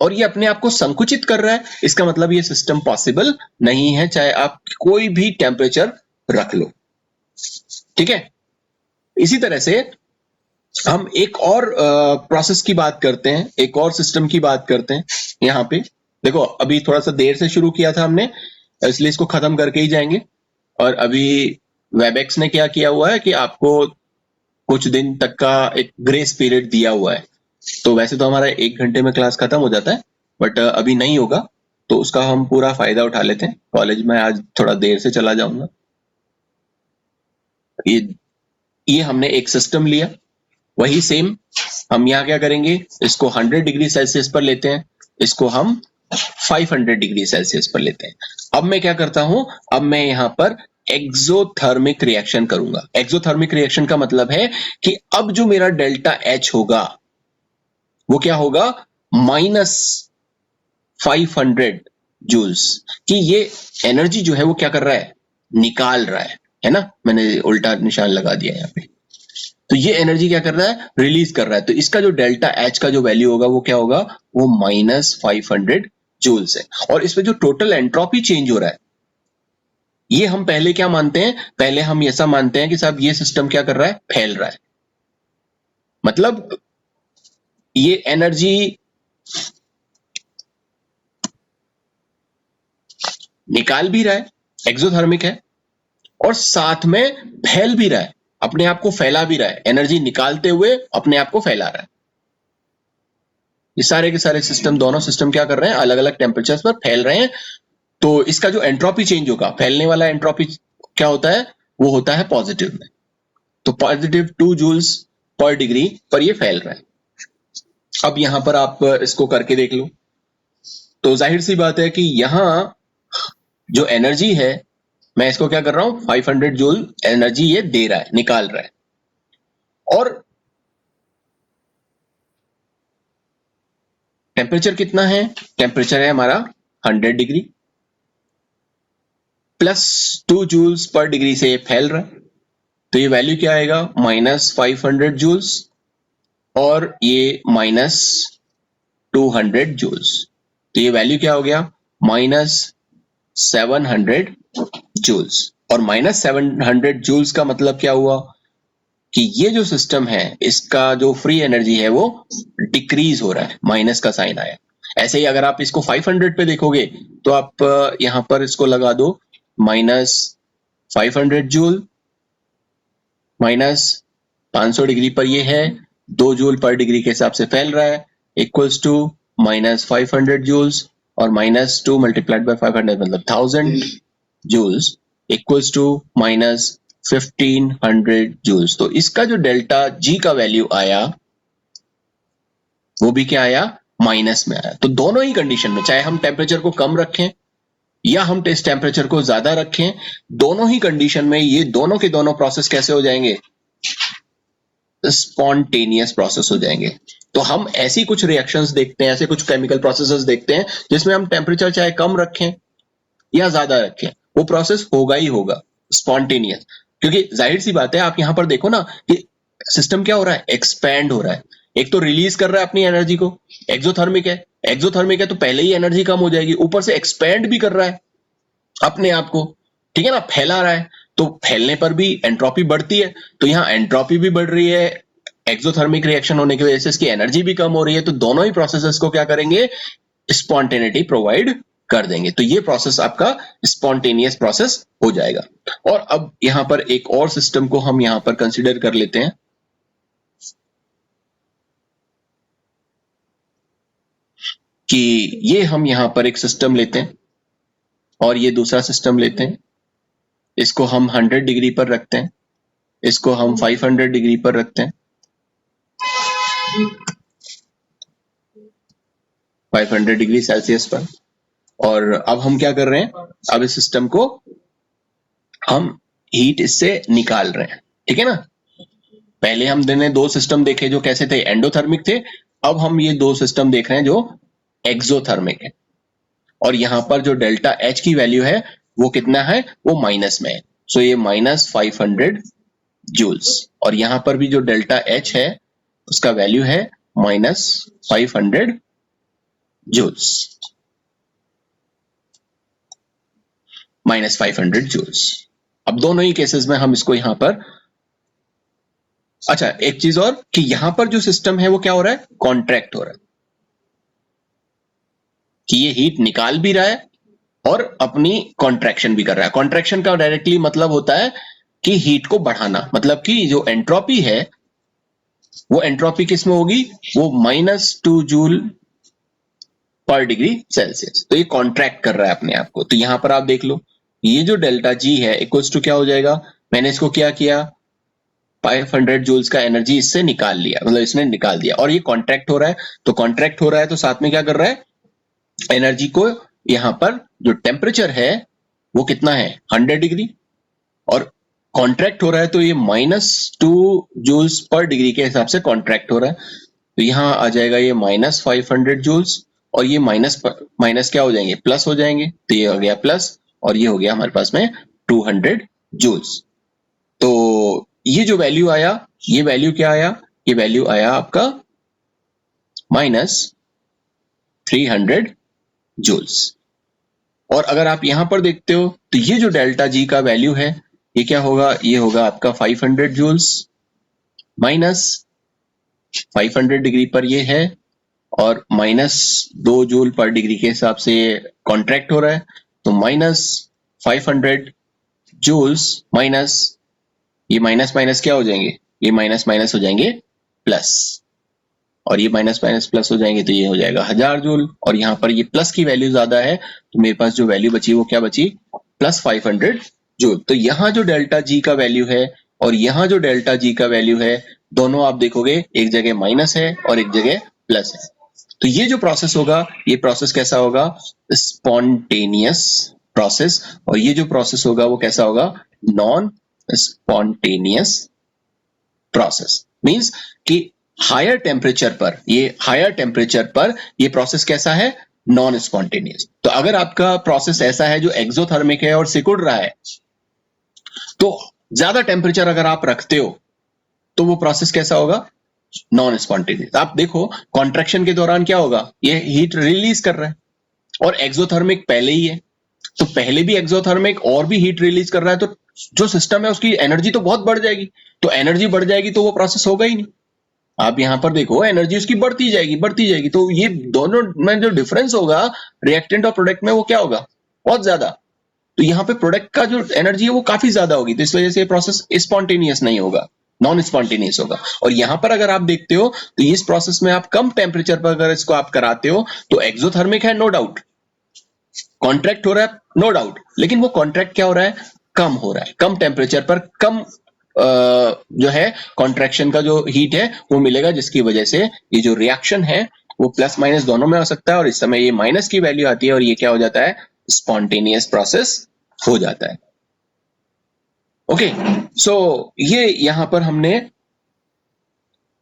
और ये अपने आप को संकुचित कर रहा है, इसका मतलब ये सिस्टम पॉसिबल नहीं है, चाहे आप कोई भी टेम्परेचर रख लो। ठीक है, इसी तरह से हम एक और प्रोसेस की बात करते हैं, एक और सिस्टम की बात करते हैं। यहाँ पे देखो, अभी थोड़ा सा देर से शुरू किया था हमने, इसलिए इसको खत्म करके ही जाएंगे। और अभी वेबएक्स ने क्या किया हुआ है कि आपको कुछ दिन तक का एक ग्रेस पीरियड दिया हुआ है। तो वैसे तो हमारा 1 घंटे में क्लास खत्म हो जाता है, बट अभी नहीं होगा, तो उसका हम पूरा फायदा उठा लेते हैं। कॉलेज में आज थोड़ा देर से चला जाऊंगा। ये हमने एक सिस्टम लिया, वही सेम हम यहाँ क्या करेंगे, इसको 100 डिग्री सेल्सियस पर लेते हैं, इसको हम 500 डिग्री सेल्सियस पर लेते हैं। अब मैं क्या करता हूं, अब मैं यहाँ पर एक्सोथर्मिक रिएक्शन करूंगा। एक्सोथर्मिक रिएक्शन का मतलब है कि अब जो मेरा डेल्टा एच होगा वो क्या होगा, -500 जूल्स की ये एनर्जी जो है वो क्या कर रहा है, निकाल रहा है ना, मैंने उल्टा निशान लगा दिया यहाँ पे। तो ये एनर्जी क्या कर रहा है, रिलीज कर रहा है। तो इसका जो डेल्टा एच का जो वैल्यू होगा वो क्या होगा, वो -500 जूल्स है। और इसमें जो टोटल एंट्रोपी चेंज हो रहा है, ये हम पहले क्या मानते हैं, पहले हम ऐसा मानते हैं कि साहब ये सिस्टम क्या कर रहा है, फैल रहा है। मतलब ये एनर्जी निकाल भी रहा है, एक्सोथर्मिक है, और साथ में फैल भी रहा है, अपने आप को फैला भी रहा है, एनर्जी निकालते हुए अपने आप को फैला रहा है। ये सारे के सारे सिस्टम, दोनों सिस्टम क्या कर रहे हैं, अलग अलग टेम्परेचर्स पर फैल रहे हैं। तो इसका जो एंट्रोपी चेंज होगा, फैलने वाला एंट्रोपी क्या होता है, वो होता है पॉजिटिव में। तो पॉजिटिव 2 जूल्स पर डिग्री पर ये फैल रहा है। अब यहां पर आप इसको करके देख लो, तो जाहिर सी बात है कि यहां जो एनर्जी है, मैं इसको क्या कर रहा हूं, 500 जूल एनर्जी ये दे रहा है, निकाल रहा है। और टेम्परेचर कितना है, टेम्परेचर है हमारा 100 डिग्री, प्लस 2 जूल्स पर डिग्री से ये फैल रहा है। तो ये वैल्यू क्या आएगा, -500 जूल्स, और ये -200 जूल्स। तो ये वैल्यू क्या हो गया, -700 जूल्स। और -700 जूल्स का मतलब क्या हुआ कि ये जो सिस्टम है इसका जो फ्री एनर्जी है वो डिक्रीज हो रहा है, माइनस का साइन आया। ऐसे ही अगर आप इसको 500 पे देखोगे तो आप यहां पर इसको लगा दो, -500 जूल माइनस 500 डिग्री पर ये है, 2 जूल पर डिग्री के हिसाब से फैल रहा है, इक्वल्स टू -500 जूल्स, और -2 मल्टीप्लाइड बाय 500 मतलब 1000 जूल्स, इक्वल्स टू -1500 जूल्स। तो इसका जो डेल्टा जी का वैल्यू आया वो भी क्या आया, माइनस में आया। तो दोनों ही कंडीशन में, चाहे हम टेम्परेचर को कम रखें या हम टेस्ट टेम्परेचर को ज्यादा रखें, दोनों ही कंडीशन में ये दोनों के दोनों प्रोसेस कैसे हो जाएंगे, स्पॉन्टेनियस प्रोसेस हो जाएंगे। तो हम ऐसी कुछ रिएक्शंस देखते हैं, ऐसे कुछ केमिकल प्रोसेसेस देखते हैं जिसमें हम टेम्परेचर चाहे कम रखें या ज्यादा रखें, वो प्रोसेस होगा ही होगा, स्पॉन्टेनियस। क्योंकि जाहिर सी बात है, आप यहां पर देखो ना कि सिस्टम क्या हो रहा है, एक्सपैंड हो रहा है। एक तो रिलीज कर रहा है अपनी एनर्जी को, एक्सोथर्मिक है, एक्सोथर्मिक है तो पहले ही एनर्जी कम हो जाएगी, ऊपर से एक्सपैंड भी कर रहा है अपने आप को, ठीक है ना, फैला रहा है। तो फैलने पर भी एंट्रोपी बढ़ती है, तो यहाँ एंट्रोपी भी बढ़ रही है, एक्सोथर्मिक रिएक्शन होने की वजह से इसकी एनर्जी भी कम हो रही है। तो दोनों ही प्रोसेसेस को क्या करेंगे, स्पॉन्टेनिटी प्रोवाइड कर देंगे। तो ये प्रोसेस आपका स्पॉन्टेनियस प्रोसेस हो जाएगा। और अब यहां पर एक और सिस्टम को हम यहां पर कंसिडर कर लेते हैं कि ये हम यहां पर एक सिस्टम लेते हैं और ये दूसरा सिस्टम लेते हैं, इसको हम 100 डिग्री पर रखते हैं, इसको हम 500 डिग्री पर रखते हैं, 500 डिग्री सेल्सियस पर, और अब हम क्या कर रहे हैं, अब इस सिस्टम को हम हीट इससे निकाल रहे हैं, ठीक है ना। पहले हमने दो सिस्टम देखे जो कैसे थे, एंडोथर्मिक थे। अब हम ये दो सिस्टम देख रहे हैं जो एक्सोथर्मिक है। और यहां पर जो डेल्टा एच की वैल्यू है वो कितना है, वो माइनस में है। सो ये -500 जूल्स। और यहां पर भी जो डेल्टा एच है उसका वैल्यू है -500 जूल्स, -500 जूल्स। अब दोनों ही केसेस में हम इसको यहां पर, अच्छा एक चीज और कि यहां पर जो सिस्टम है वो क्या हो रहा है, कॉन्ट्रैक्ट हो रहा है, कि ये हीट निकाल भी रहा है और अपनी कॉन्ट्रैक्शन भी कर रहा है। कॉन्ट्रैक्शन का डायरेक्टली मतलब होता है कि हीट को बढ़ाना, मतलब कि जो एंट्रोपी है वो एंट्रोपी किस में होगी, वो -2 जूल पर डिग्री सेल्सियस। तो ये कॉन्ट्रैक्ट कर रहा है अपने आप को। तो यहां पर आप देख लो, ये जो डेल्टा जी है इक्वल्स टू क्या हो जाएगा, मैंने इसको क्या किया, 500 जूल्स का एनर्जी इससे निकाल लिया, मतलब इसने निकाल दिया। और ये कॉन्ट्रैक्ट हो रहा है, तो कॉन्ट्रैक्ट हो रहा है तो साथ में क्या कर रहा है, एनर्जी को, यहां पर जो टेम्परेचर है वो कितना है, 100 डिग्री। और कॉन्ट्रैक्ट हो रहा है तो ये -2 जूल्स पर डिग्री के हिसाब से कॉन्ट्रैक्ट हो रहा है। तो यहां आ जाएगा ये -500 जूल्स, और ये माइनस माइनस क्या हो जाएंगे, प्लस हो जाएंगे। तो ये हो गया प्लस, और ये हो गया हमारे पास में 200 जूल्स। तो ये जो वैल्यू आया, ये वैल्यू क्या आया, ये वैल्यू आया आपका -300 जूल्स। और अगर आप यहां पर देखते हो तो ये जो डेल्टा जी का वैल्यू है ये क्या होगा, ये होगा आपका 500 जूल्स माइनस 500 डिग्री पर ये है, और -2 जूल पर डिग्री के हिसाब से ये कॉन्ट्रैक्ट हो रहा है। तो -500 जूल्स माइनस, ये माइनस माइनस क्या हो जाएंगे, ये माइनस माइनस हो जाएंगे प्लस, और ये माइनस माइनस प्लस हो जाएंगे तो ये हो जाएगा 1000 जूल। और यहाँ पर ये प्लस की वैल्यू ज्यादा है तो मेरे पास जो वैल्यू बची वो क्या बची, +500 जूल। तो यहाँ जो डेल्टा जी का वैल्यू है और यहाँ जो डेल्टा जी का वैल्यू है, दोनों आप देखोगे एक जगह माइनस है और एक जगह प्लस है। तो ये जो प्रोसेस होगा, ये प्रोसेस कैसा होगा, स्पॉन्टेनियस प्रोसेस। और ये जो प्रोसेस होगा वो कैसा होगा, नॉन स्पॉन्टेनियस प्रोसेस। मींस कि हायर टेम्परेचर पर, ये हायर टेम्परेचर पर ये प्रोसेस कैसा है, नॉन स्पॉन्टेनियस। तो अगर आपका प्रोसेस ऐसा है जो एक्सोथर्मिक है और सिकुड़ रहा है, तो ज्यादा टेम्परेचर अगर आप रखते हो तो वो प्रोसेस कैसा होगा, नॉन स्पॉन्टेनियस। आप देखो कॉन्ट्रैक्शन के दौरान क्या होगा, ये हीट रिलीज कर रहा है, और एक्सोथर्मिक पहले ही है तो पहले भी एक्सोथर्मिक और भी हीट रिलीज कर रहा है, तो जो सिस्टम है उसकी एनर्जी तो बहुत बढ़ जाएगी। तो एनर्जी बढ़ जाएगी तो वो प्रोसेस होगा ही नहीं। आप यहां पर देखो एनर्जी उसकी बढ़ती जाएगी बढ़ती जाएगी, तो ये दोनों में जो डिफरेंस होगा रिएक्टेंट और प्रोडक्ट में वो क्या होगा, बहुत ज्यादा। तो यहाँ पे प्रोडक्ट का जो एनर्जी है वो काफी ज्यादा होगी, तो इस वजह से ये प्रोसेस स्पॉन्टेनियस नहीं होगा, नॉन स्पॉन्टेनियस होगा। और यहाँ पर अगर आप देखते हो तो इस प्रोसेस में आप कम टेम्परेचर पर अगर इसको आप कराते हो तो एक्सोथर्मिक है, नो डाउट, कॉन्ट्रैक्ट हो रहा है नो डाउट, लेकिन वो कॉन्ट्रैक्ट क्या हो रहा है, कम हो रहा है, कम टेम्परेचर पर कम जो है कॉन्ट्रैक्शन का जो हीट है वो मिलेगा, जिसकी वजह से ये जो रिएक्शन है वो प्लस माइनस दोनों में हो सकता है। और इस समय ये माइनस की वैल्यू आती है और ये क्या हो जाता है, स्पॉन्टेनियस प्रोसेस हो जाता है। ओके, सो ये यहां पर हमने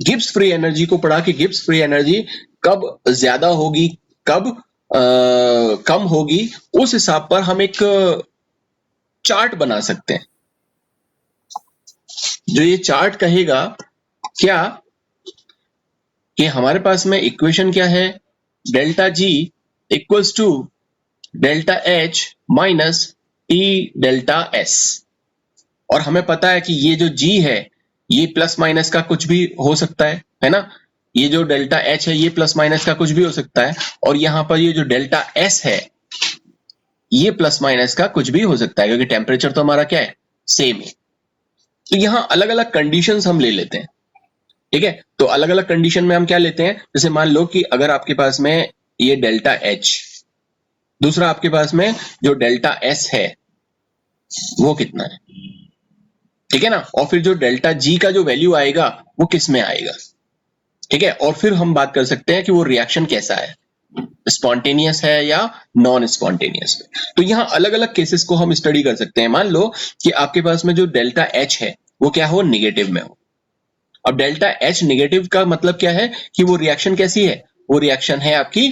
गिब्स फ्री एनर्जी को पढ़ा कि गिब्स फ्री एनर्जी कब ज्यादा होगी, कब कम होगी। उस हिसाब पर हम एक चार्ट बना सकते हैं। जो ये चार्ट कहेगा क्या, कि हमारे पास में इक्वेशन क्या है, delta G equals to delta H minus T delta S. और हमें पता है कि ये जो जी है ये प्लस माइनस का कुछ भी हो सकता है ना। ये जो डेल्टा एच है ये प्लस माइनस का कुछ भी हो सकता है, और यहां पर ये जो डेल्टा एस है ये प्लस माइनस का कुछ भी हो सकता है, क्योंकि टेम्परेचर तो हमारा क्या है, सेम है। तो यहां अलग अलग कंडीशंस हम ले लेते हैं, ठीक है। तो अलग अलग कंडीशन में हम क्या लेते हैं, जैसे मान लो कि अगर आपके पास में ये डेल्टा एच, दूसरा आपके पास में जो डेल्टा एस है वो कितना है, ठीक है ना। और फिर जो डेल्टा जी का जो वैल्यू आएगा वो किस में आएगा, ठीक है। और फिर हम बात कर सकते हैं कि वो रिएक्शन कैसा है, स्पॉन्टेनियस है या नॉन स्पॉन्टेनियस है। तो यहाँ अलग अलग केसेस को हम स्टडी कर सकते हैं। मान लो कि आपके पास में जो डेल्टा एच है वो क्या हो, निगेटिव में हो। अब डेल्टा एच निगेटिव का मतलब क्या है कि वो रिएक्शन कैसी है, वो रिएक्शन है आपकी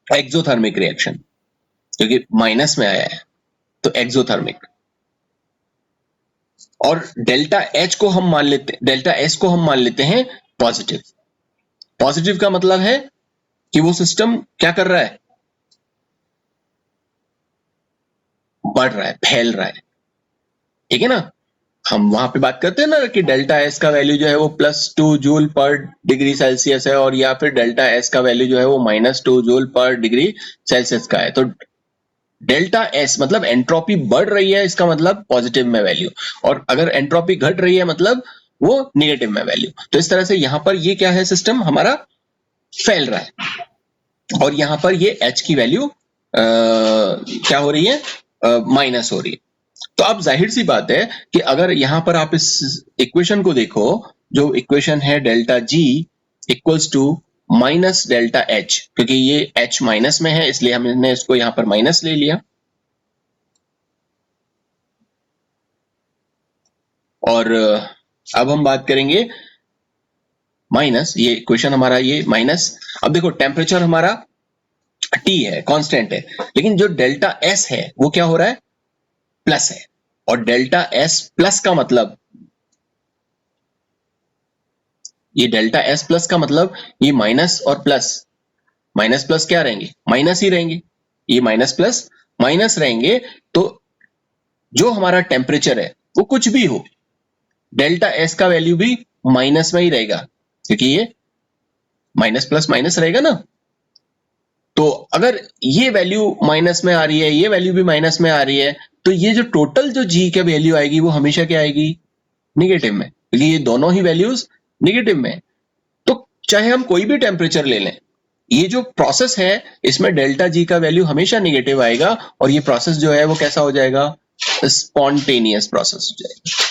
एक्सोथर्मिक रिएक्शन, क्योंकि माइनस में आया है तो एक्सोथर्मिक। और डेल्टा एच को हम मान लेते, डेल्टा एस को हम मान लेते हैं पॉजिटिव। पॉजिटिव का मतलब है कि वो सिस्टम क्या कर रहा है, बढ़ रहा है, फैल रहा है, ठीक है ना। हम वहां पे बात करते हैं ना कि डेल्टा एस का वैल्यू जो है वो +2 जूल पर डिग्री सेल्सियस है, और या फिर डेल्टा एस का वैल्यू जो है वो -2 जूल पर डिग्री सेल्सियस का है। तो डेल्टा एस मतलब एंट्रोपी बढ़ रही है, इसका मतलब पॉजिटिव में वैल्यू, और अगर एंट्रोपी घट रही है मतलब वो निगेटिव में वैल्यू। तो इस तरह से यहां पर ये क्या है, सिस्टम हमारा फैल रहा है, और यहां पर ये एच की वैल्यू क्या हो रही है, माइनस हो रही है। तो अब जाहिर सी बात है कि अगर यहां पर आप इस इक्वेशन को देखो, जो इक्वेशन है delta G equals to minus delta H, क्योंकि ये एच माइनस में है इसलिए हमने इसको यहां पर माइनस ले लिया, और अब हम बात करेंगे माइनस, ये इक्वेशन हमारा ये माइनस। अब देखो टेम्परेचर हमारा टी है, कांस्टेंट है, लेकिन जो डेल्टा एस है वो क्या हो रहा है, प्लस है। और डेल्टा एस प्लस का मतलब, ये डेल्टा एस प्लस का मतलब ये माइनस और प्लस, माइनस प्लस क्या रहेंगे, माइनस ही रहेंगे, ये माइनस प्लस माइनस रहेंगे। तो जो हमारा टेम्परेचर है वो कुछ भी हो, डेल्टा एस का वैल्यू भी माइनस में ही रहेगा, क्योंकि ये माइनस प्लस माइनस रहेगा ना। तो अगर ये वैल्यू माइनस में आ रही है, ये वैल्यू भी माइनस में आ रही है, तो ये जो टोटल जो जी का वैल्यू आएगी वो हमेशा क्या आएगी, निगेटिव में, क्योंकि ये दोनों ही वैल्यूज निगेटिव में। तो चाहे हम कोई भी टेम्परेचर ले लें, ये जो प्रोसेस है इसमें डेल्टा जी का वैल्यू हमेशा निगेटिव आएगा, और ये प्रोसेस जो है वो कैसा हो जाएगा, स्पॉन्टेनियस प्रोसेस हो जाएगा।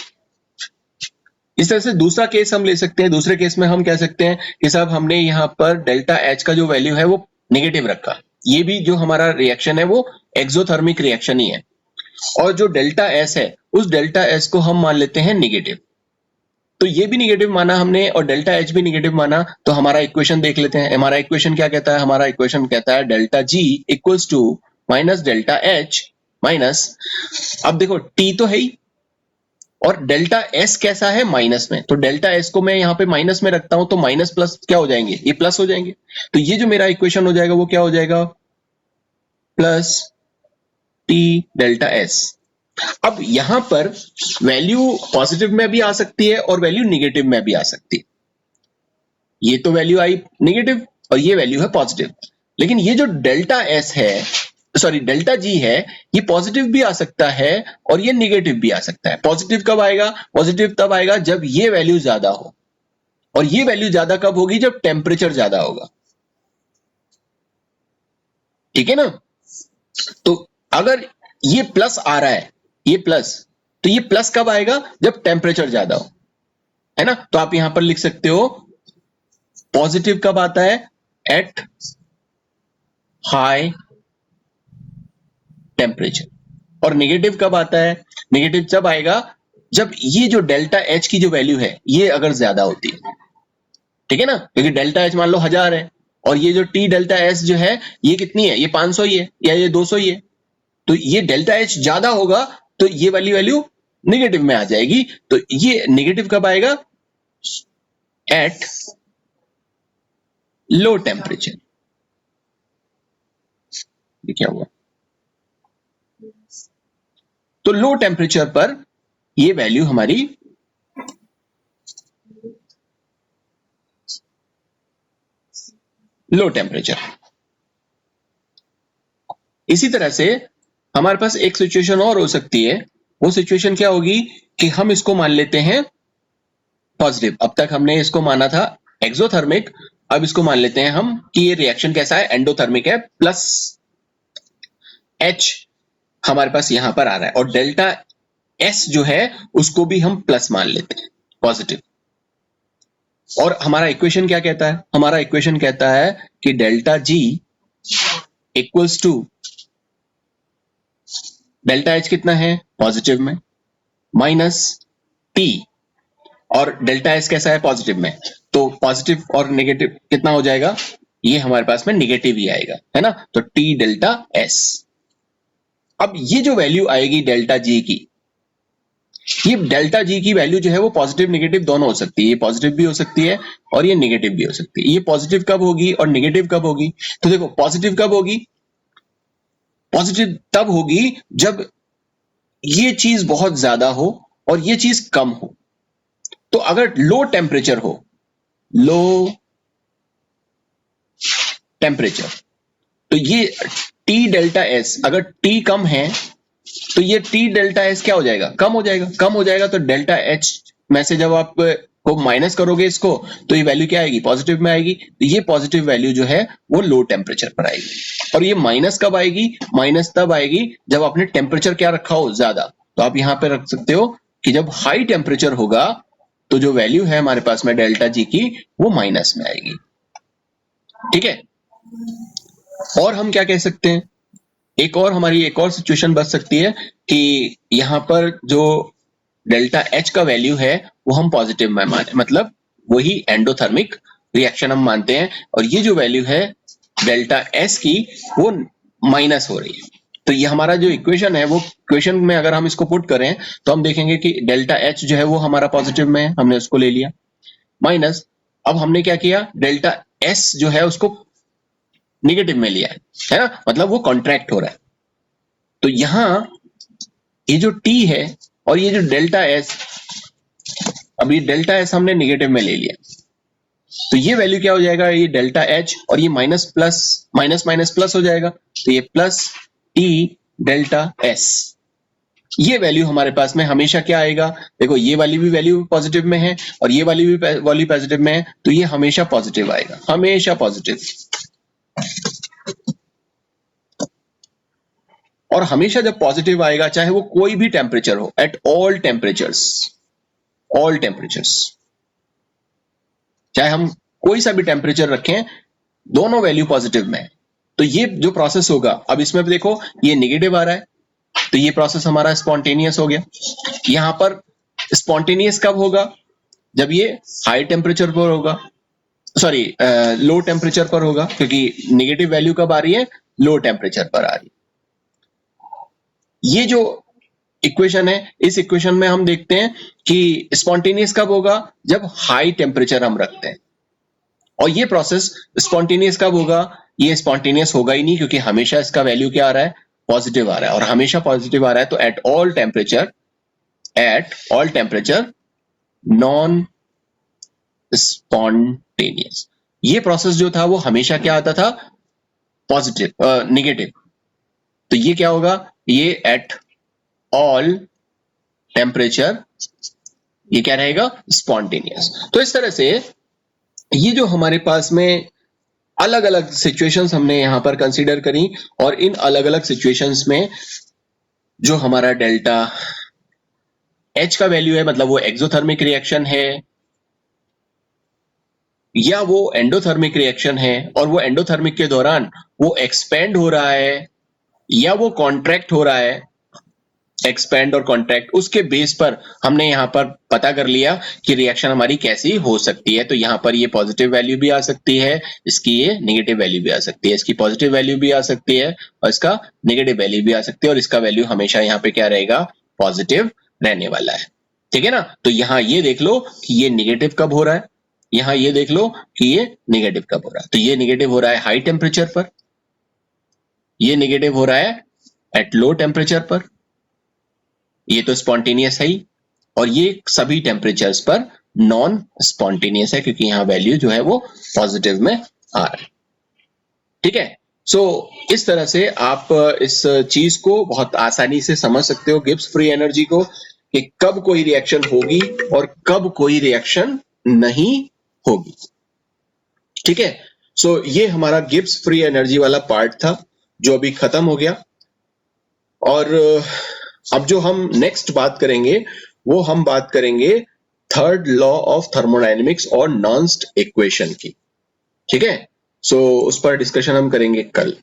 इस तरह से दूसरा केस हम ले सकते हैं। दूसरे केस में हम कह सकते हैं कि साहब हमने यहाँ पर डेल्टा एच का जो वैल्यू है वो नेगेटिव रखा, ये भी जो हमारा रिएक्शन है वो एक्सोथर्मिक रिएक्शन ही है, और जो डेल्टा एस है उस डेल्टा एस को हम मान लेते हैं निगेटिव। तो ये भी निगेटिव माना हमने और डेल्टा एच भी निगेटिव माना, तो हमारा इक्वेशन देख लेते हैं। हमारा इक्वेशन क्या कहता है, हमारा इक्वेशन कहता है delta G equals to minus delta H minus, अब देखो टी तो है ही, और डेल्टा एस कैसा है, माइनस में, तो डेल्टा एस को मैं यहाँ पे माइनस में रखता हूं तो माइनस प्लस क्या हो जाएंगे, ये प्लस हो जाएंगे। तो ये जो मेरा इक्वेशन हो जाएगा वो क्या हो जाएगा, प्लस टी डेल्टा एस। अब यहां पर वैल्यू पॉजिटिव में भी आ सकती है और वैल्यू निगेटिव में भी आ सकती है। ये तो वैल्यू आई निगेटिव और ये वैल्यू है पॉजिटिव, लेकिन ये जो डेल्टा एस है, सॉरी डेल्टा जी है, ये पॉजिटिव भी आ सकता है और ये निगेटिव भी आ सकता है। पॉजिटिव कब आएगा, पॉजिटिव तब आएगा जब ये वैल्यू ज्यादा हो, और ये वैल्यू ज्यादा कब होगी, जब टेम्परेचर ज्यादा होगा, ठीक है ना। तो अगर ये प्लस आ रहा है, ये प्लस, तो ये प्लस कब आएगा, जब टेम्परेचर ज्यादा हो, है ना। तो आप यहां पर लिख सकते हो पॉजिटिव कब आता है, एट हाई टेम्परेचर, और नेगेटिव कब आता है, नेगेटिव जब आएगा जब ये जो डेल्टा एच की जो वैल्यू है ये अगर ज्यादा होती है, ठीक है ना, क्योंकि डेल्टा एच मान लो 1000 है और ये जो टी डेल्टा एस जो है ये कितनी है, ये 500 ही है या ये 200 ही है, तो ये डेल्टा एच ज्यादा होगा तो ये वाली वैल्यू निगेटिव में आ जाएगी। तो ये निगेटिव कब आएगा, एट लो टेम्परेचर। ये क्या हुआ, तो लो टेम्परेचर पर ये वैल्यू हमारी लो टेम्परेचर। इसी तरह से हमारे पास एक सिचुएशन और हो सकती है, वो सिचुएशन क्या होगी कि हम इसको मान लेते हैं पॉजिटिव। अब तक हमने इसको माना था एक्सोथर्मिक, अब इसको मान लेते हैं हम कि ये रिएक्शन कैसा है, एंडोथर्मिक है, प्लस एच हमारे पास यहां पर आ रहा है, और डेल्टा एस जो है उसको भी हम प्लस मान लेते हैं, पॉजिटिव। और हमारा इक्वेशन क्या कहता है? हमारा इक्वेशन कहता है कि delta G equals to delta H कितना है पॉजिटिव में माइनस टी, और डेल्टा एस कैसा है पॉजिटिव में, तो पॉजिटिव और नेगेटिव कितना हो जाएगा, ये हमारे पास में नेगेटिव ही आएगा, है ना, तो टी डेल्टा एस। अब ये जो वैल्यू आएगी डेल्टा जी की, ये डेल्टा जी की वैल्यू जो है वो पॉजिटिव नेगेटिव दोनों हो सकती है, ये पॉजिटिव भी हो सकती है और ये नेगेटिव भी हो सकती है। ये पॉजिटिव कब होगी और नेगेटिव कब होगी? तो देखो पॉजिटिव कब होगी, पॉजिटिव तब होगी जब ये चीज बहुत ज्यादा हो और ये चीज कम हो। तो अगर लो टेम्परेचर हो, लो टेम्परेचर, तो ये टी डेल्टा एस, अगर टी कम है तो ये टी डेल्टा एस क्या हो जाएगा, कम हो जाएगा। कम हो जाएगा तो डेल्टा एच में से जब आप को माइनस करोगे इसको, तो ये वैल्यू क्या आएगी, पॉजिटिव में आएगी। तो ये पॉजिटिव वैल्यू जो है वो लो टेम्परेचर पर आएगी। और ये माइनस कब आएगी, माइनस तब आएगी जब आपने टेम्परेचर क्या रखा हो, ज्यादा। तो आप यहां पे रख सकते हो कि जब हाई टेम्परेचर होगा तो जो वैल्यू है हमारे पास में डेल्टा जी की, वो माइनस में आएगी। ठीक है, और हम क्या कह सकते हैं, एक और सिचुएशन बच सकती है कि यहां पर जो डेल्टा एच का वैल्यू है वो हम पॉजिटिव में माने, मतलब वही एंडोथर्मिक रिएक्शन हम मानते हैं, और ये जो वैल्यू है डेल्टा एस की वो माइनस हो रही है। तो ये हमारा जो इक्वेशन है, वो इक्वेशन में अगर हम इसको पुट करें तो हम देखेंगे कि डेल्टा एच जो है वो हमारा पॉजिटिव में है, हमने उसको ले लिया, माइनस अब हमने क्या किया, डेल्टा एस जो है उसको निगेटिव में लिया है ना, मतलब वो कॉन्ट्रैक्ट हो रहा है। तो यहां ये जो टी है और ये जो डेल्टा एस, अब ये डेल्टा एस हमने निगेटिव में ले लिया, तो ये वैल्यू क्या हो जाएगा, ये डेल्टा एच और ये minus plus minus minus plus हो जाएगा, तो ये प्लस टी डेल्टा एस। ये वैल्यू हमारे पास में हमेशा क्या आएगा, देखो ये वाली भी वैल्यू पॉजिटिव में है और ये वाली भी वैल्यू पॉजिटिव में है, तो ये हमेशा पॉजिटिव आएगा, हमेशा पॉजिटिव। और हमेशा जब पॉजिटिव आएगा, चाहे वो कोई भी टेम्परेचर हो, at all temperatures, all temperatures, चाहे हम कोई सा भी टेम्परेचर रखें, दोनों वैल्यू पॉजिटिव में है, तो ये जो प्रोसेस होगा, अब इसमें भी देखो ये नेगेटिव आ रहा है, तो ये प्रोसेस हमारा स्पॉन्टेनियस हो गया। यहां पर स्पॉन्टेनियस कब होगा, जब ये हाई टेम्परेचर पर होगा, सॉरी लो टेम्परेचर पर होगा, क्योंकि नेगेटिव वैल्यू कब आ रही है, लो टेम्परेचर पर आ रही है। ये जो इक्वेशन है, इस इक्वेशन में हम देखते हैं कि स्पॉन्टेनियस कब होगा, जब हाई टेम्परेचर हम रखते हैं। और ये प्रोसेस स्पॉन्टेनियस कब होगा, ये स्पॉन्टेनियस होगा ही नहीं, क्योंकि हमेशा इसका वैल्यू क्या आ रहा है, पॉजिटिव आ रहा है, और हमेशा पॉजिटिव आ रहा है, तो at all temperature non spontaneous. ये प्रोसेस जो था वो हमेशा क्या आता था, पॉजिटिव नेगेटिव। तो ये क्या होगा, ये एट ऑल टेम्परेचर, ये क्या रहेगा, स्पॉन्टेनियस। तो इस तरह से ये जो हमारे पास में अलग अलग सिचुएशंस हमने यहां पर कंसीडर करी, और इन अलग अलग सिचुएशंस में जो हमारा डेल्टा एच का वैल्यू है, मतलब वो एक्सोथर्मिक रिएक्शन है या वो एंडोथर्मिक रिएक्शन है, और वो एंडोथर्मिक के दौरान वो एक्सपेंड हो रहा है या वो कॉन्ट्रैक्ट हो रहा है, एक्सपेंड और कॉन्ट्रैक्ट, उसके बेस पर हमने यहाँ पर पता कर लिया कि रिएक्शन हमारी कैसी हो सकती है। तो यहाँ पर ये पॉजिटिव वैल्यू भी आ सकती है, इसकी ये नेगेटिव वैल्यू भी आ सकती है, इसकी पॉजिटिव वैल्यू भी आ सकती है और इसका नेगेटिव वैल्यू भी आ सकती है, और इसका वैल्यू हमेशा यहाँ पे क्या रहेगा, पॉजिटिव रहने वाला है। ठीक है ना, तो यहाँ ये देख लो कि ये नेगेटिव कब हो रहा है, यहाँ ये देख लो कि ये नेगेटिव कब हो रहा है। तो ये नेगेटिव हो रहा है हाई टेम्परेचर पर, ये नेगेटिव हो रहा है एट लो टेम्परेचर पर, ये तो स्पॉन्टेनियस है ही, और ये सभी टेम्परेचर्स पर नॉन स्पॉन्टेनियस है, क्योंकि यहाँ वैल्यू जो है वो पॉजिटिव में आ रहा है। ठीक है, सो इस तरह से आप इस चीज को बहुत आसानी से समझ सकते हो, गिब्स फ्री एनर्जी को, कि कब कोई रिएक्शन होगी और कब कोई रिएक्शन नहीं होगी। ठीक है, सो ये हमारा गिब्स फ्री एनर्जी वाला पार्ट था जो अभी खत्म हो गया। और अब जो हम नेक्स्ट बात करेंगे वो हम बात करेंगे थर्ड लॉ ऑफ थर्मोडायनेमिक्स और नर्न्स्ट इक्वेशन की। ठीक है, सो उस पर डिस्कशन हम करेंगे कल।